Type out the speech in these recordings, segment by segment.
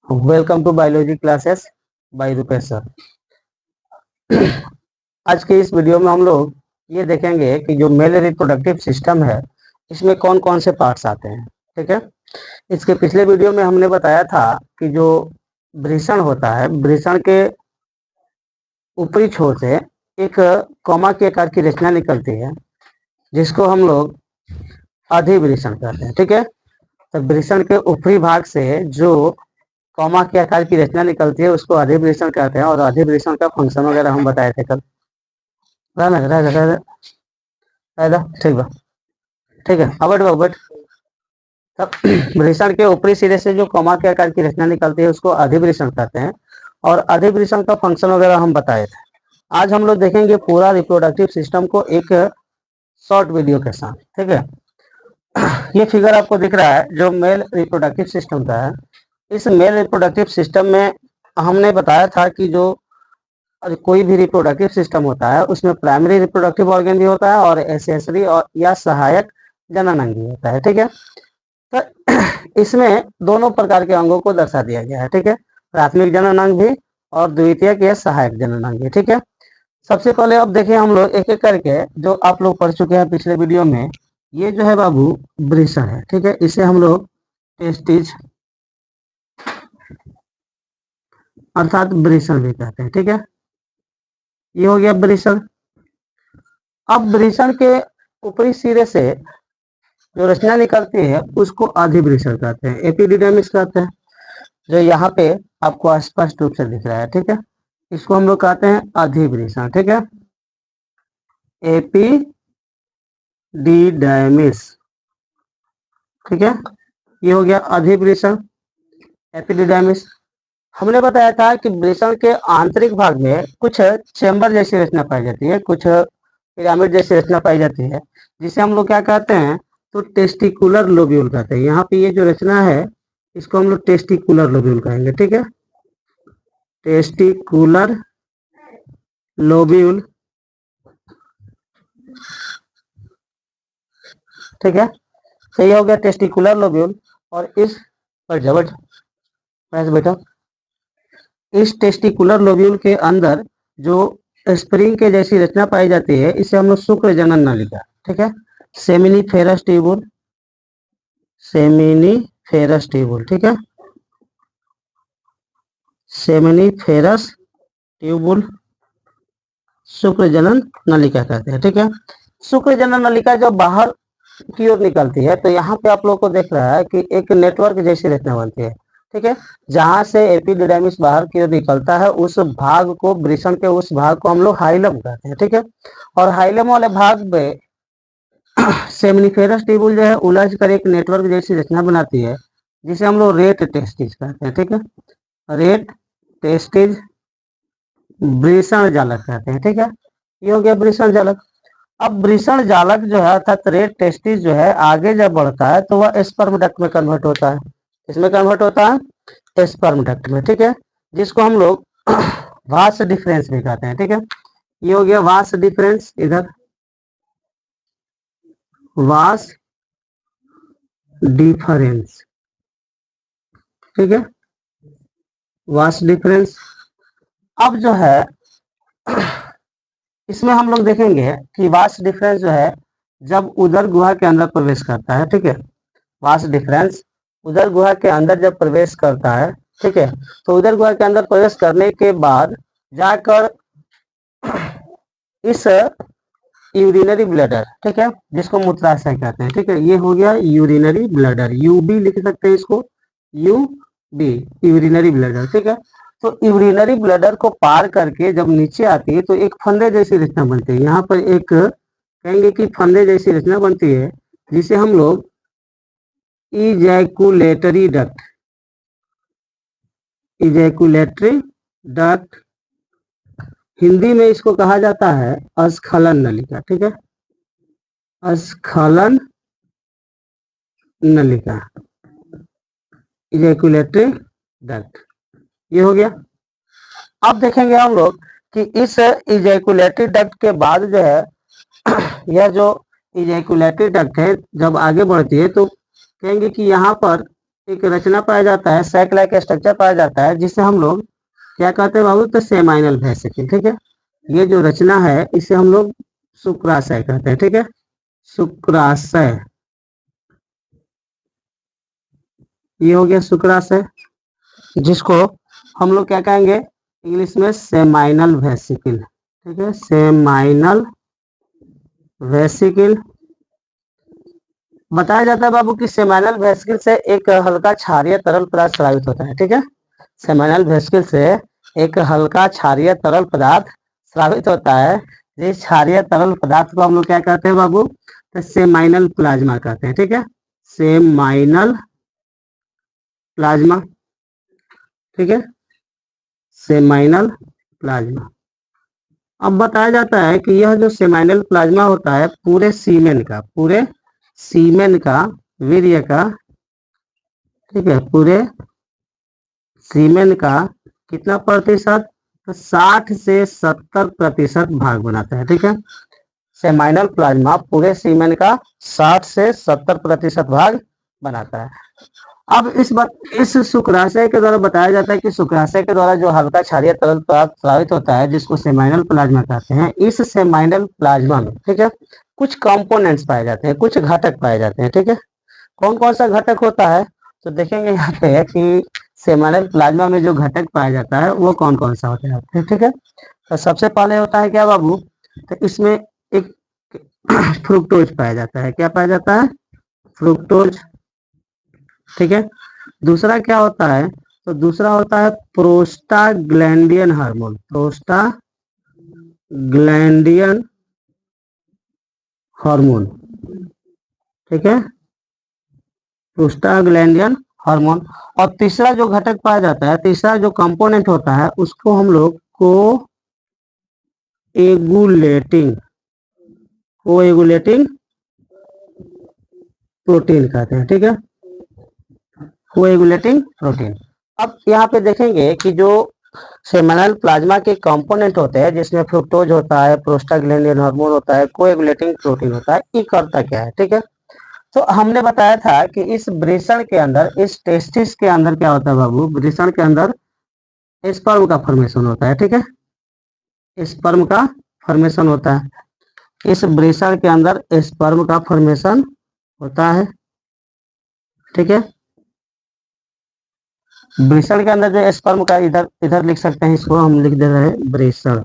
Welcome to biology classes by Rupesh sir. आज के इस वीडियो में हम लोग ये देखेंगे कि जो मेल रिप्रोडक्टिव सिस्टम है इसमें कौन कौन से पार्ट्स आते हैं। ठीक है, इसके पिछले वीडियो में हमने बताया था कि जो वृषण होता है, वृषण के ऊपरी छोर से एक कॉमा के आकार की रचना निकलती है जिसको हम लोग अधिवृषण कहते हैं। ठीक है, तो वृषण के ऊपरी भाग से जो कॉमा के आकार की रचना निकलती है उसको अधिवृषण कहते हैं, और अधिवृषण का फंक्शन वगैरह हम बताए थे कल। ठीक बा, ठीक है, अब बैठ। तब वृषण के ऊपरी सिरे से जो कॉमा के आकार की रचना निकलती है उसको अधिवृषण कहते हैं, और अधिवृषण का फंक्शन वगैरह हम बताए थे। आज हम लोग देखेंगे पूरा रिप्रोडक्टिव सिस्टम को एक शॉर्ट वीडियो के साथ। ठीक है, ये फिगर आपको दिख रहा है जो मेल रिप्रोडक्टिव सिस्टम का है। इस मेल रिप्रोडक्टिव सिस्टम में हमने बताया था कि जो कोई भी रिप्रोडक्टिव सिस्टम होता है उसमें प्राइमरी रिप्रोडक्टिव ऑर्गन भी होता है और एसेसरी और या सहायक जननांग भी होता है। ठीक है, तो इसमें दोनों प्रकार के अंगों को दर्शा दिया गया है। ठीक है, प्राथमिक जननांग भी और द्वितीयक या सहायक जननांग भी। ठीक है, सबसे पहले अब देखिए हम लोग एक एक करके जो आप लोग पढ़ चुके हैं पिछले वीडियो में। ये जो है बाबू वृषण है। ठीक है, इसे हम लोग टेस्टिज अर्थात वृषण भी कहते हैं। ठीक है, ये हो गया वृषण। अब वृषण के ऊपरी सिरे से जो रचना निकलती है उसको अधिवृषण कहते हैं, एपिडिडर्मिस कहते हैं, जो यहाँ पे आपको स्पष्ट रूप से दिख रहा है। ठीक है, इसको हम लोग कहते हैं अधिवृषण। ठीक है, एपिडिडर्मिस। ठीक है, ये हो गया अधिवृषण, एपिडिडर्मिस। हमने बताया था कि वृषण के आंतरिक भाग में कुछ चेंबर जैसी रचना पाई जाती है, कुछ पिरामिड जैसी रचना पाई जाती है, जिसे हम लोग क्या कहते हैं, तो टेस्टिकुलर लोब्यूल कहते हैं। यहाँ पे ये जो रचना है इसको हम लोग टेस्टिकुलर लोब्यूल कहेंगे। ठीक है, टेस्टिकुलर लोब्यूल। ठीक है, सही हो गया टेस्टिकुलर लोब्यूल। और इस पर जबड़ बेटा, इस टेस्टिकुलर लोब्यूल के अंदर जो स्प्रिंग के जैसी रचना पाई जाती है इसे हम लोग शुक्र जनन नलिका। ठीक है, सेमिनिफेरस ट्यूबुल, सेमिनिफेरस ट्यूबुल। ठीक है, सेमिनिफेरस ट्यूबुल शुक्र जनन नलिका कहते हैं। ठीक है, शुक्र जनन नलिका जब बाहर की ओर निकलती है तो यहाँ पे आप लोग को देख रहा है कि एक नेटवर्क जैसी रचना बनती है। ठीक है, जहां से एपिडिडर्मिस बाहर की ओर निकलता है उस भाग को, वृषण के उस भाग को हम लोग हाइलम कहते हैं। ठीक है, और हाइलम वाले भाग में सेमिनिफेरस ट्यूबुल जो है उलझ कर एक नेटवर्क जैसी रचना बनाती है जिसे हम लोग रेट टेस्टिज कहते हैं। ठीक है, रेट टेस्टिज वृषण जालक कहते हैं। ठीक है, ये हो गया वृषण जालक। अब वृषण जालक जो है अर्थात रेट टेस्टिस जो है आगे जब बढ़ता है तो वह स्पर्म डक्ट में कन्वर्ट होता है। इसमें कन्वर्ट होता है स्पर्म डक्ट में। ठीक है, जिसको हम लोग वास डिफरेंस भी कहते हैं। ठीक है, ये हो गया वास डिफरेंस, इधर वास डिफरेंस। ठीक है, वास डिफरेंस। अब जो है इसमें हम लोग देखेंगे कि वास डिफरेंस जो है जब उदर गुहा के अंदर प्रवेश करता है। ठीक है, वास डिफरेंस उदर गुहा के अंदर जब प्रवेश करता है, ठीक है, तो उदर गुहा के अंदर प्रवेश करने के बाद जाकर इस यूरिनरी ब्लैडर, ठीक है, जिसको मूत्राशय कहते हैं। ठीक है, ये हो गया यूरिनरी ब्लैडर, यूबी लिख सकते हैं इसको, यूबी यूरिनरी ब्लैडर। ठीक है, तो यूरिनरी ब्लैडर को पार करके जब नीचे आती है तो एक फंदे जैसी रचना बनती है। यहाँ पर एक कहेंगे कि फंदे जैसी रचना बनती है जिसे हम लोग ejaculatory duct, ejaculatory duct, Hindi में इसको कहा जाता है स्खलन नलिका। ठीक है, स्खलन नलिका, इजैकुलेटरी डक्ट, ये हो गया। अब देखेंगे हम लोग कि इस इजैकुलेटरी डक्ट के बाद जो है यह जो इजैकुलेटरी डक्ट है जब आगे बढ़ती है तो कहेंगे कि यहाँ पर एक रचना पाया जाता है, सैक लाइक स्ट्रक्चर पाया जाता है, जिसे हम लोग क्या कहते हैं बाबू, तो सेमाइनल वेसिकल। ठीक है, ये जो रचना है इसे हम लोग शुक्राशय कहते हैं। ठीक है, शुक्राशय, ये हो गया शुक्राशय, जिसको हम लोग क्या कहेंगे इंग्लिश में, सेमाइनल वेसिकल। ठीक है, सेमाइनल वेसिकल। बताया जाता है बाबू कि सेमाइनल वेसिकल से एक हल्का क्षारीय तरल पदार्थ स्रावित होता है। ठीक है, सेमाइनल वेसिकल से एक हल्का क्षारीय तरल पदार्थ स्रावित होता है। इस क्षारीय तरल पदार्थ को हम लोग क्या कहते हैं बाबू, तो सेमाइनल प्लाज्मा कहते हैं। ठीक है, सेमाइनल प्लाज्मा। ठीक है, सेमाइनल प्लाज्मा। अब बताया जाता है कि यह जो सेमाइनल प्लाज्मा होता है पूरे सीमेन का वीर्य का, ठीक है, पूरे सीमेन का कितना प्रतिशत, तो 60 से 70% भाग बनाता है। ठीक है, सेमाइनल प्लाज्मा पूरे सीमेन का 60 से 70% भाग बनाता है। अब इस शुक्राशय के द्वारा बताया जाता है कि शुक्राशय के द्वारा जो हल्का क्षारीय तरल पदार्थ स्रावित होता है, जिसको सेमाइनल प्लाज्मा कहते हैं, इस सेमाइनल प्लाज्मा में, ठीक है, कुछ कंपोनेंट्स पाए जाते हैं, कुछ घटक पाए जाते हैं। ठीक है, कौन कौन सा घटक होता है, तो देखेंगे यहाँ पे कि सेमाइनल प्लाज्मा में जो घटक पाया जाता है वो कौन कौन सा होता है। ठीक है, तो सबसे पहले होता है क्या बाबू, तो इसमें एक फ्रुक्टोज पाया जाता है। क्या पाया जाता है, फ्रुक्टोज। ठीक है, दूसरा क्या होता है, तो दूसरा होता है प्रोस्टाग्लैंडियन हार्मोन, प्रोस्टाग्लैंडियन हार्मोन। ठीक है, प्रोस्टाग्लैंडियन हार्मोन। और तीसरा जो घटक पाया जाता है, तीसरा जो कंपोनेंट होता है, उसको हम लोग कोएगुलेटिंग प्रोटीन कहते हैं। ठीक है, कोएगुलेटिंग प्रोटीन। अब यहाँ पे देखेंगे कि जो सेमिनल प्लाज्मा के कंपोनेंट होते हैं, जिसमें फ्रुक्टोज होता है, प्रोस्टाग्लैंडियन हार्मोन होता है, कोएगुलेटिंग प्रोटीन होता है, ये करता क्या है। ठीक है, तो हमने बताया था कि इस वृषण के अंदर, इस टेस्टिस के अंदर क्या होता है बाबू, वृषण के अंदर स्पर्म का फॉर्मेशन होता है। ठीक है, स्पर्म का फॉर्मेशन होता है, इस वृषण के अंदर स्पर्म का फॉर्मेशन होता है। ठीक है, वृषण के अंदर जो स्पर्म का, इधर इधर लिख सकते हैं, इसको हम लिख दे रहे हैं वृषण,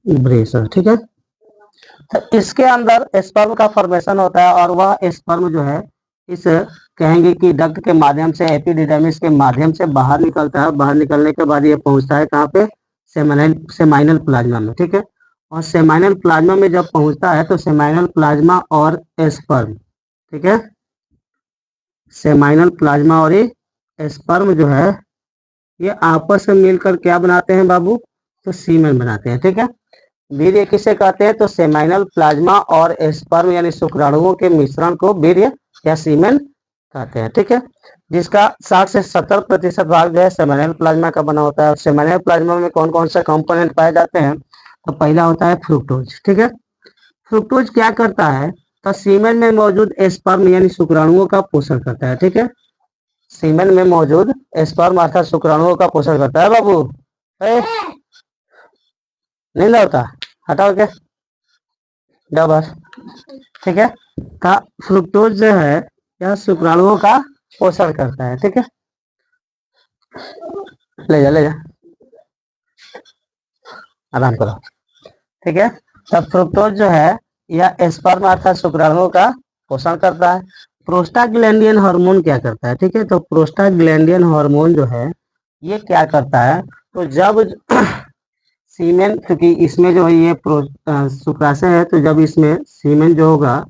वृषण। ठीक है, तो इसके अंदर स्पर्म का फॉर्मेशन होता है, और वह स्पर्म जो है इस कहेंगे कि डक्ट के माध्यम से, एपिडिडर्मिस के माध्यम से बाहर निकलता है। बाहर निकलने के बाद ये पहुंचता है कहाँ पे, सेमाइनल प्लाज्मा में। ठीक है, और सेमाइनल प्लाज्मा में जब पहुंचता है तो सेमाइनल प्लाज्मा और स्पर्म, ठीक है, सेमाइनल प्लाज्मा और ये स्पर्म जो है ये आपस में मिलकर क्या बनाते हैं बाबू, तो सीमेन बनाते हैं। ठीक है, वीर्य किसे कहते हैं, तो सेमाइनल प्लाज्मा और स्पर्म यानी शुक्राणुओं के मिश्रण को वीर्य या सीमेन कहते हैं। ठीक है, जिसका 60 से 70% भाग जो है सेमाइनल प्लाज्मा का बना होता है। सेमाइनल प्लाज्मा में कौन कौन से कंपोनेंट पाए जाते हैं, तो पहला होता है फ्रुक्टोज। ठीक है, फ्रुक्टोज क्या करता है, तो सीमेन में मौजूद स्पर्म यानी शुक्राणुओं का पोषण करता है। ठीक है, सीमेन में मौजूद स्पर्म अर्थात शुक्राणुओं का पोषण करता है बाबू। नहीं लौटा, हटाओ क्या, जाओ बस। ठीक है, का फ्रुक्टोज जो है यह शुक्राणुओं का पोषण करता है। ठीक है, ले जा ले जा, आराम करो। ठीक है, तब फ्रुक्टोज जो है यह स्पर्म अर्थात शुक्राणुओं का पोषण करता है। प्रोस्टाग्लैंडियन हार्मोन क्या करता है, ठीक है, तो प्रोस्टाग्लैंडियन हार्मोन जो है ये क्या करता है, तो जब सीमेन, क्योंकि इसमें जो है ये शुक्राशय है, तो जब इसमें सीमेन जो होगा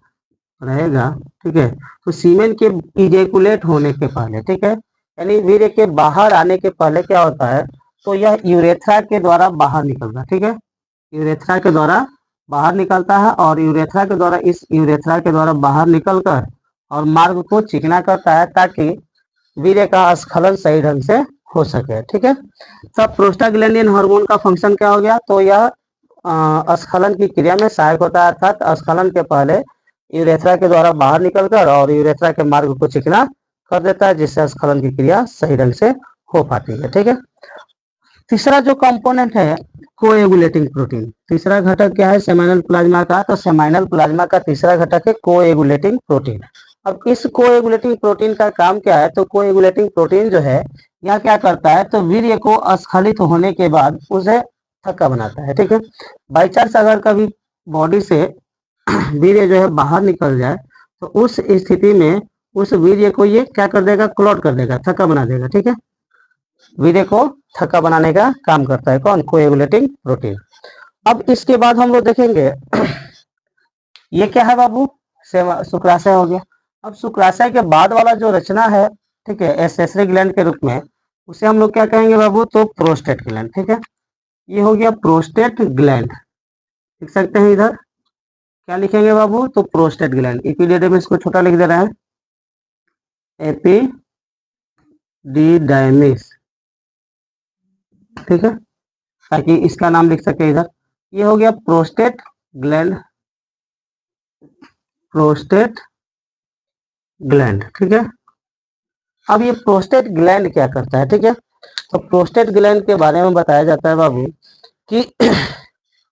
रहेगा, ठीक है, तो सीमेन के इजेकुलेट होने के पहले, ठीक है, यानी वीर्य के बाहर आने के पहले क्या होता है, तो यह यूरेथ्रा के द्वारा बाहर निकलता है। ठीक है, यूरेथ्रा के द्वारा बाहर निकलता है, और यूरेथ्रा के द्वारा, इस यूरेथ्रा के द्वारा बाहर निकलकर और मार्ग को चिकना करता है, ताकि वीर्य का स्खलन सही ढंग से हो सके। ठीक है, तब प्रोस्टाग्लैंडियन हार्मोन का फंक्शन क्या हो गया, तो यह स्खलन की क्रिया में सहायक होता है, अर्थात स्खलन के पहले यूरेथ्रा के द्वारा बाहर निकलकर और यूरेथ्रा के मार्ग को चिकना कर देता है, जिससे स्खलन की क्रिया सही ढंग से हो पाती है। ठीक है, तीसरा जो कंपोनेंट है कोएगुलेटिंग प्रोटीन। तीसरा घटक क्या है सेमाइनल प्लाज्मा का? तो सेमाइनल प्लाज्मा का तीसरा घटक है कोएगुलेटिंग प्रोटीन। अब इस कोएगुलेटिंग प्रोटीन का काम क्या है? तो कोएगुलेटिंग प्रोटीन जो है यह क्या करता है? तो वीर्य को अस्खलित होने के बाद उसे थक्का बनाता है। ठीक है, बाई चांस अगर कभी बॉडी से वीर्य जो है बाहर निकल जाए तो उस स्थिति में उस वीर्य को ये क्या कर देगा? क्लॉट कर देगा, थक्का बना देगा। ठीक है, वीर्य को थक्का बनाने का काम करता है कौन? Coagulating protein. अब इसके बाद हम लोग देखेंगे ये क्या है बाबू? शुक्राशय हो गया। अब शुक्राशय के बाद वाला जो रचना है, ठीक है, एसेसरी ग्लैंड के रूप में, उसे हम लोग क्या कहेंगे बाबू? तो प्रोस्टेट ग्लैंड। ठीक है, ये हो गया प्रोस्टेट ग्लैंड। लिख सकते हैं इधर, क्या लिखेंगे बाबू? तो प्रोस्टेट ग्लैंड। एपिडिडमिस को छोटा लिख दे रहा है, एपिडिडाइमिस। ठीक है, ताकि इसका नाम लिख सके इधर। ये हो गया प्रोस्टेट ग्लैंड, प्रोस्टेट ग्लैंड। ठीक है, अब ये प्रोस्टेट ग्लैंड क्या करता है? ठीक है, तो प्रोस्टेट ग्लैंड के बारे में बताया जाता है बाबू कि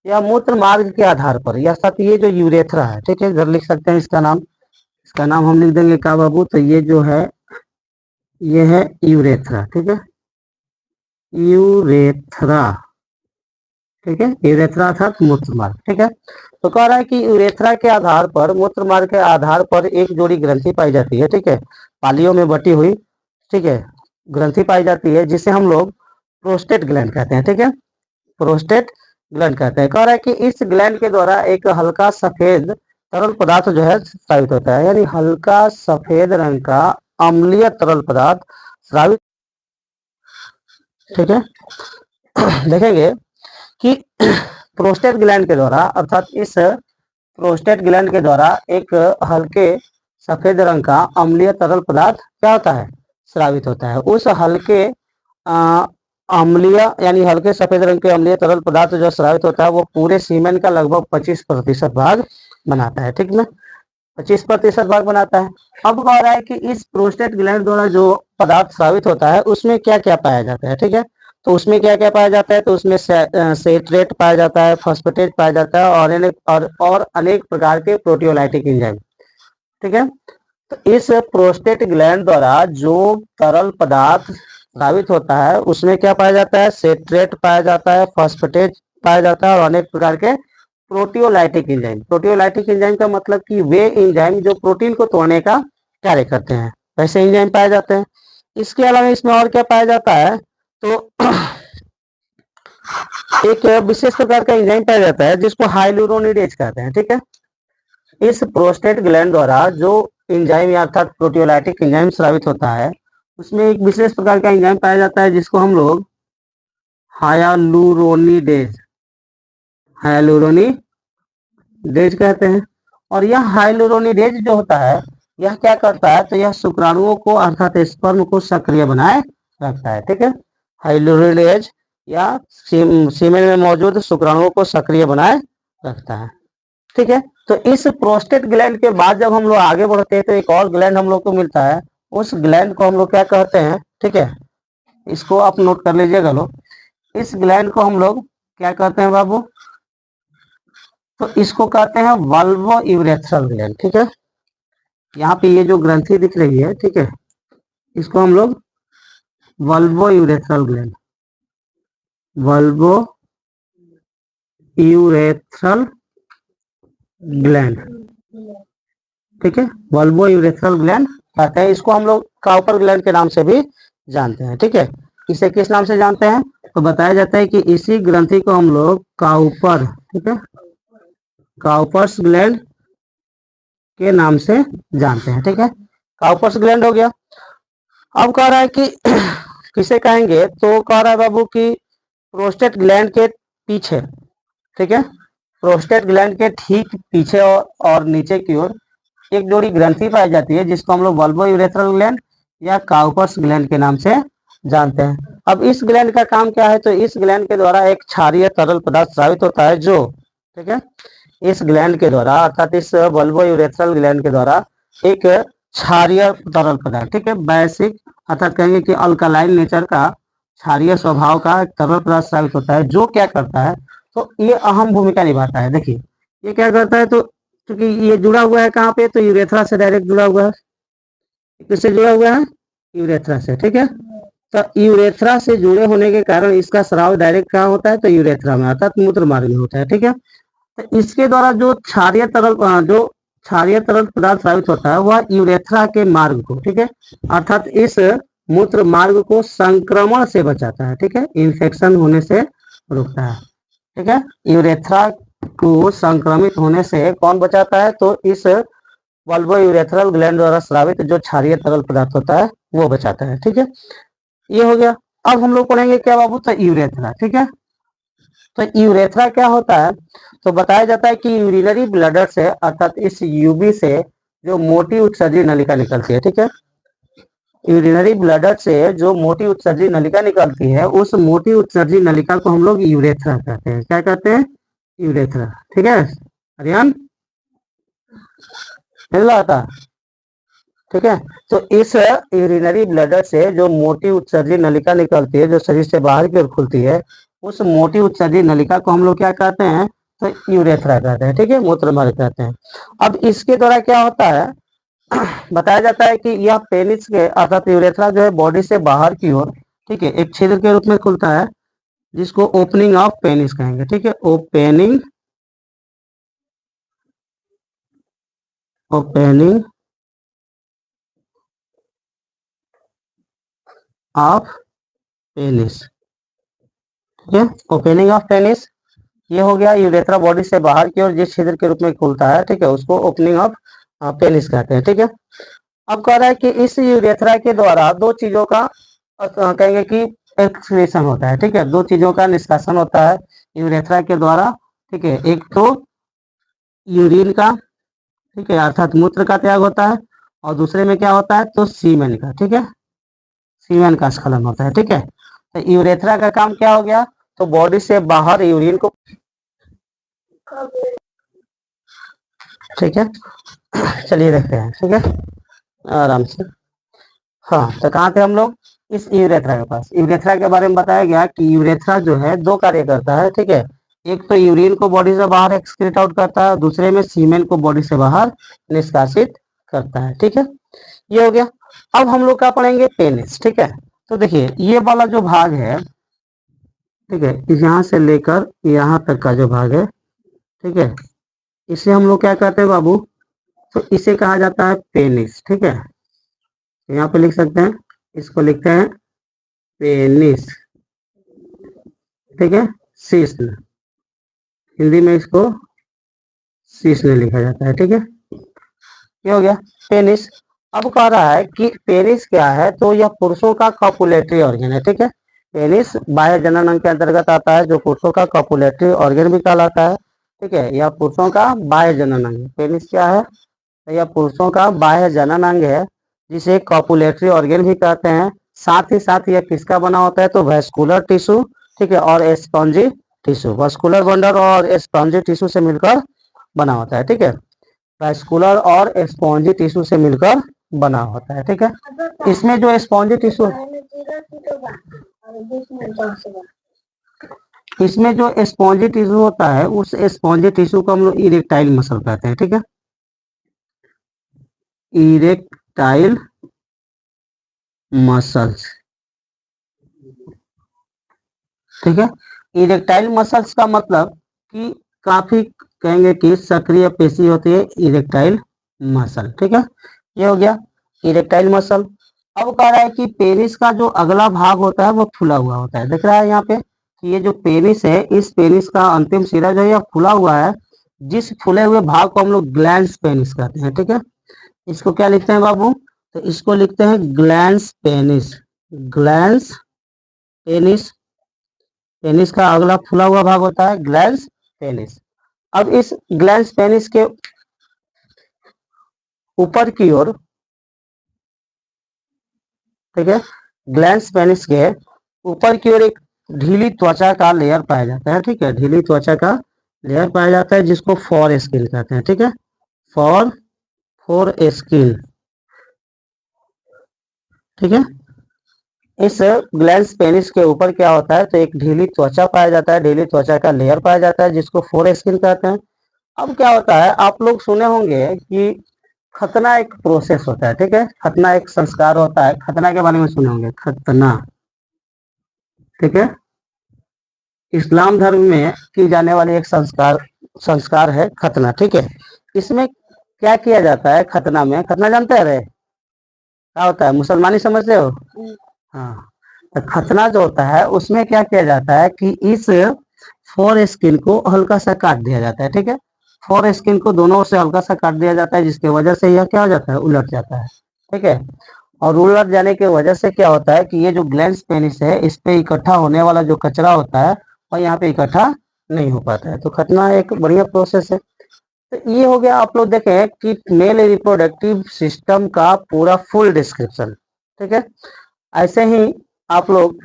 यह मूत्र मार्ग के आधार पर, या साथ ये जो यूरेथ्रा है, ठीक है, इधर लिख सकते हैं इसका नाम हम लिख देंगे क्या बाबू? तो ये जो है ये है यूरेथ्रा। ठीक है, यूरेथ्रा। ठीक है, यूरेथ्रा अर्थात मूत्र मार्ग। ठीक है, तो कह रहा है कि यूरेथ्रा के आधार पर, मूत्र मार्ग के आधार पर एक जोड़ी ग्रंथि पाई जाती है। ठीक है, पालियों में बटी हुई, ठीक है, ग्रंथि पाई जाती है, जिसे हम लोग प्रोस्टेट ग्लैंड कहते हैं। ठीक है, प्रोस्टेट ग्लैंड कहते हैं। कह रहा है कि इस ग्लैंड के द्वारा एक हल्का सफेद तरल पदार्थ जो है स्रावित होता है, यानी हल्का सफेद रंग का अम्लीय तरल पदार्थ स्रावित। ठीक है, देखेंगे कि प्रोस्टेट ग्लैंड के द्वारा, अर्थात इस प्रोस्टेट ग्लैंड के द्वारा एक हल्के सफेद रंग का अम्लीय तरल पदार्थ क्या होता है? स्रावित होता है। उस हल्के अम्लीय यानी हल्के सफेद रंग के अम्लीय तरल पदार्थ जो स्रावित होता है वो पूरे सीमेन का लगभग 25% भाग बनाता है। ठीक है, 25% भाग बनाता है। अब कह रहा है कि इस प्रोस्टेट ग्लैंड द्वारा जो पदार्थ स्रावित होता है उसमें क्या क्या पाया जाता है? ठीक है, तो उसमें क्या क्या पाया जाता है? तो उसमें सेट्रेट पाया जाता है, फॉस्फेटेट पाया जाता है, और अनेक प्रकार के प्रोटियोलाइटिक एंजाइम। ठीक है, तो इस प्रोस्टेट ग्लैंड द्वारा जो तरल पदार्थ स्रावित होता है उसमें क्या पाया जाता है? सेट्रेट पाया जाता है, फॉस्फेटेट पाया जाता है, और अनेक प्रकार के प्रोटियोलाइटिक एंजाइम। प्रोटियोलाइटिक एंजाइम का मतलब कि वे एंजाइम जो प्रोटीन को तोड़ने का कार्य करते हैं, वैसे एंजाइम पाए जाते हैं। इसके अलावा इसमें और क्या पाया जाता है? तो एक विशेष प्रकार का एंजाइम पाया जाता है जिसको हाइलुरोनिडेज कहते हैं। ठीक है, इस प्रोस्टेट ग्लैंड द्वारा जो एंजाइम अर्थात प्रोटियोलाइटिक एंजाइम स्रावित होता है उसमें एक विशेष प्रकार का एंजाइम पाया जाता है जिसको हम लोग हाइलुरोनिडेज कहते हैं। और यह हाइलुरोनिडेज जो होता है यह क्या करता है? तो यह शुक्राणुओं को अर्थात स्पर्म को सक्रिय बनाए रखता है। ठीक है, हाइलुरोनिडेज या सीमेन में मौजूद शुक्राणुओं को सक्रिय बनाए रखता है। ठीक है, तो इस प्रोस्टेट ग्लैंड के बाद जब हम लोग आगे बढ़ते हैं तो एक और ग्लैंड हम लोग को मिलता है। उस ग्लैंड को हम लोग क्या कहते हैं? ठीक है, इसको आप नोट कर लीजिएगा लोग। इस ग्लैंड को हम लोग क्या कहते हैं बाबू? तो इसको कहते हैं वल्वो यूरेथ्रल ग्लैंड। ठीक है, यहाँ पे ये जो ग्रंथि दिख रही है, ठीक है, इसको हम लोग Volvo urethral gland, Volvo urethral gland, ठीक है, वल्वो यूरेथ्रल ग्लैंड कहते हैं। इसको हम लोग काउपर ग्लैंड के नाम से भी जानते हैं। ठीक है, इसे किस नाम से जानते हैं? तो बताया जाता है कि इसी ग्रंथि को हम लोग काउपर, ठीक है, काउपर्स ग्लैंड के नाम से जानते हैं। ठीक है, काउपर्स ग्लैंड हो गया। अब कह रहा है कि किसे कहेंगे? तो कह रहा है बाबू कि प्रोस्टेट ग्लैंड के पीछे, ठीक है, प्रोस्टेट ग्लैंड के ठीक पीछे और नीचे की ओर एक जोड़ी ग्रंथि पाई जाती है जिसको हम लोग वल्वो यूरेथ्रल ग्लैंड या काउपर्स ग्लैंड के नाम से जानते हैं। अब इस ग्लैंड का काम क्या है? तो इस ग्लैंड के द्वारा एक क्षारीय तरल पदार्थ स्रावित होता है जो, ठीक है, इस ग्लैंड के द्वारा, अर्थात इस बल्बो यूरेथ्रल ग्लैंड के द्वारा एक क्षारीय तरल पदार्थ, ठीक है, बेसिक अर्थात कहेंगे कि अल्कलाइन नेचर का, क्षारीय स्वभाव का एक तरल पदार्थ स्रावित होता है, जो क्या करता है, तो ये अहम भूमिका निभाता है। देखिए ये क्या करता है, तो क्योंकि ये जुड़ा हुआ है कहाँ पे, तो यूरेथ्रा से डायरेक्ट जुड़ा हुआ है। किससे जुड़ा हुआ है, यूरेथ्रा से, ठीक है। तो यूरेथ्रा से जुड़े होने के कारण इसका स्राव डायरेक्ट कहाँ होता है, तो यूरेथ्रा में, अर्थात मूत्र मार्ग में होता है, ठीक है। तो इसके द्वारा जो क्षारीय तरल पदार्थ स्रावित होता है वह यूरेथ्रा के मार्ग को, ठीक है, अर्थात इस मूत्र मार्ग को संक्रमण से बचाता है, ठीक है, इन्फेक्शन होने से रोकता है, ठीक है। यूरेथ्रा को संक्रमित होने से कौन बचाता है, तो इस बल्बो यूरेथ्रल ग्लैंड द्वारा स्रावित जो क्षारीय तरल पदार्थ होता है वो बचाता है, ठीक है। ये हो गया। अब हम लोग पढ़ेंगे क्या बाबू, तो यूरेथ्रा, ठीक है। तो यूरेथ्रा क्या होता है, तो बताया जाता है कि यूरिनरी ब्लडर से, अर्थात इस यूबी से जो मोटी उत्सर्जी नलिका निकलती है, ठीक है, यूरिनरी ब्लडर से जो मोटी उत्सर्जी नलिका निकलती है, उस मोटी उत्सर्जी नलिका को हम लोग यूरेथ्रा कहते हैं। क्या कहते हैं, यूरेथ्रा, ठीक है। अरियान मिल रहा था, ठीक है। तो इस यूरिनरी ब्लडर से जो मोटी उत्सर्जी नलिका निकलती है, जो शरीर से बाहर की ओर खुलती है, उस मोटी उत्सर्जी नलिका को हम लोग क्या कहते हैं, तो यूरेथ्रा कहते हैं, ठीक है, मूत्र मार्ग कहते हैं। अब इसके द्वारा क्या होता है, बताया जाता है कि यह पेनिस के, अर्थात यूरेथ्रा जो है बॉडी से बाहर की ओर, ठीक है, एक छिद्र के रूप में खुलता है, जिसको ओपनिंग ऑफ पेनिस कहेंगे, ठीक है, ओपनिंग ओपनिंग ऑफ पेनिस, ठीक है, ओपनिंग ऑफ पेनिस। ये हो गया यूरेथ्रा बॉडी से बाहर की ओर जिस छिद्र के रूप में खुलता है, ठीक है, उसको ओपनिंग ऑफ पेनिस कहते हैं, ठीक है। अब कह रहा है कि इस यूरेथ्रा के द्वारा दो चीजों का कहेंगे कि एक्सक्रीशन होता है, ठीक है, दो चीजों का निष्कासन होता है यूरेथ्रा के द्वारा, ठीक है। एक तो यूरिन का, ठीक है, अर्थात मूत्र का त्याग होता है, और दूसरे में क्या होता है, तो सीमेन का, ठीक है, सीमेन का स्खलन होता है, ठीक है। तो यूरेथ्रा का काम क्या हो गया, तो बॉडी से बाहर यूरिन को, ठीक है, चलिए देखते हैं, ठीक है, आराम से। हाँ, तो कहाँ थे हम लोग, इस यूरेथ्रा के पास। यूरेथ्रा के बारे में बताया गया कि यूरेथ्रा जो है दो कार्य करता है, ठीक है। एक तो यूरिन को बॉडी से बाहर एक्सक्रीट आउट करता है, दूसरे में सीमेन को बॉडी से बाहर निष्कासित करता है, ठीक है। ये हो गया। अब हम लोग क्या पढ़ेंगे, पेनिस, ठीक है। तो देखिए ये वाला जो भाग है, ठीक है, यहाँ से लेकर यहाँ तक का जो भाग है, ठीक है, इसे हम लोग क्या कहते हैं बाबू, तो इसे कहा जाता है पेनिस, ठीक है। यहाँ पे लिख सकते हैं, इसको लिखते हैं पेनिस, ठीक है, शिश्न, हिंदी में इसको शिश्न लिखा जाता है, ठीक है। ये हो गया पेनिस। अब कह रहा है कि पेनिस क्या है, तो यह पुरुषों का कॉपुलेटरी ऑर्गन है, ठीक है। पेनिस बाह्य जनन अंग के अंतर्गत आता है, जो पुरुषों का कॉपुलेटरी ऑर्गन भी कहलाता है, ठीक है। यह पुरुषों का बाह्य जनन अंग है। पेनिस क्या है, तो यह पुरुषों का बाह्य जनन अंग है, जिसे कॉपुलेटरी ऑर्गन भी कहते हैं। साथ ही साथ यह किसका बना होता है, तो वेस्कुलर टिश्यू, ठीक है, और स्पॉन्जी टिश्यू, वेस्कुलर बंडल और स्पॉन्जी टिश्यू से मिलकर बना होता है, ठीक है। वेस्कुलर और स्पॉन्जी टिश्यू से मिलकर बना होता है, ठीक है। इसमें जो स्पॉन्जी टिश्यू, इसमें जो स्पॉन्जी टिश्यू होता है, उस स्पॉन्जी टिश्यू को हम लोग इरेक्टाइल मसल कहते हैं, ठीक है, इरेक्टाइल मसल्स, ठीक है। इरेक्टाइल मसल्स का मतलब कि काफी कहेंगे कि सक्रिय पेशी होती है इरेक्टाइल मसल, ठीक है। ये हो गया इरेक्टाइल मसल। अब कह रहा है कि पेनिस का जो अगला भाग होता है वो फूला हुआ होता है। दिख रहा है यहाँ पे कि ये जो पेनिस है, इस पेनिस का अंतिम सिरा जो है यह फूला हुआ है। जिस फूले हुए भाग को हम लोग ग्लैंड्स पेनिस कहते हैं, ठीक है। इसको क्या लिखते हैं बाबू, तो इसको लिखते हैं glands penis, glands penis. Penis का अगला फूला हुआ भाग होता है ग्लैंड्स पेनिस। अब इस ग्लैंड्स पेनिस के ऊपर की ओर, ठीक है, ग्लैंड्स पेनिस के ऊपर की ओर एक ढीली त्वचा का लेयर पाया जाता है, ठीक है, ढीली त्वचा का लेयर पाया जाता है जिसको फॉर स्किन कहते हैं, ठीक है, फॉर फोर स्किन, ठीक है। इस ग्लैंस पेनिस के ऊपर क्या होता है, तो एक ढीली त्वचा पाया जाता है, ढीली त्वचा का लेयर पाया जाता है जिसको फोर स्किन कहते हैं। अब क्या होता है, आप लोग सुने होंगे कि खतना एक प्रोसेस होता है, ठीक है, खतना एक संस्कार होता है, खतना के बारे में सुने होंगे, खतना, ठीक है, इस्लाम धर्म में की जाने वाली एक संस्कार संस्कार है खतना, ठीक है। इसमें क्या किया जाता है खतना में, खतना जानते हैं रे, क्या होता है, मुसलमानी समझते हो? हाँ, तो खतना जो होता है उसमें क्या किया जाता है कि इस फोर स्किन को हल्का सा काट दिया जाता है, ठीक है, फोर स्किन को दोनों ओर से हल्का सा काट दिया जाता है जिसकी वजह से यह क्या हो जाता है, उलट जाता है, ठीक है। और उलट जाने की वजह से क्या होता है कि ये जो ग्लैंस पेनिस है इस पे इकट्ठा होने वाला जो कचरा होता है और यहाँ पे इकट्ठा नहीं हो पाता है, तो खतना एक बढ़िया प्रोसेस है। तो ये हो गया, आप लोग देखें कि मेल रिप्रोडक्टिव सिस्टम का पूरा फुल डिस्क्रिप्शन, ठीक है। ऐसे ही आप लोग,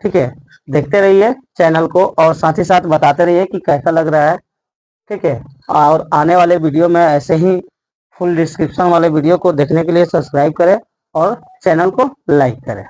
ठीक है, देखते रहिए चैनल को और साथ ही साथ बताते रहिए कि कैसा लग रहा है, ठीक है। और आने वाले वीडियो में ऐसे ही फुल डिस्क्रिप्शन वाले वीडियो को देखने के लिए सब्सक्राइब करें और चैनल को लाइक करें।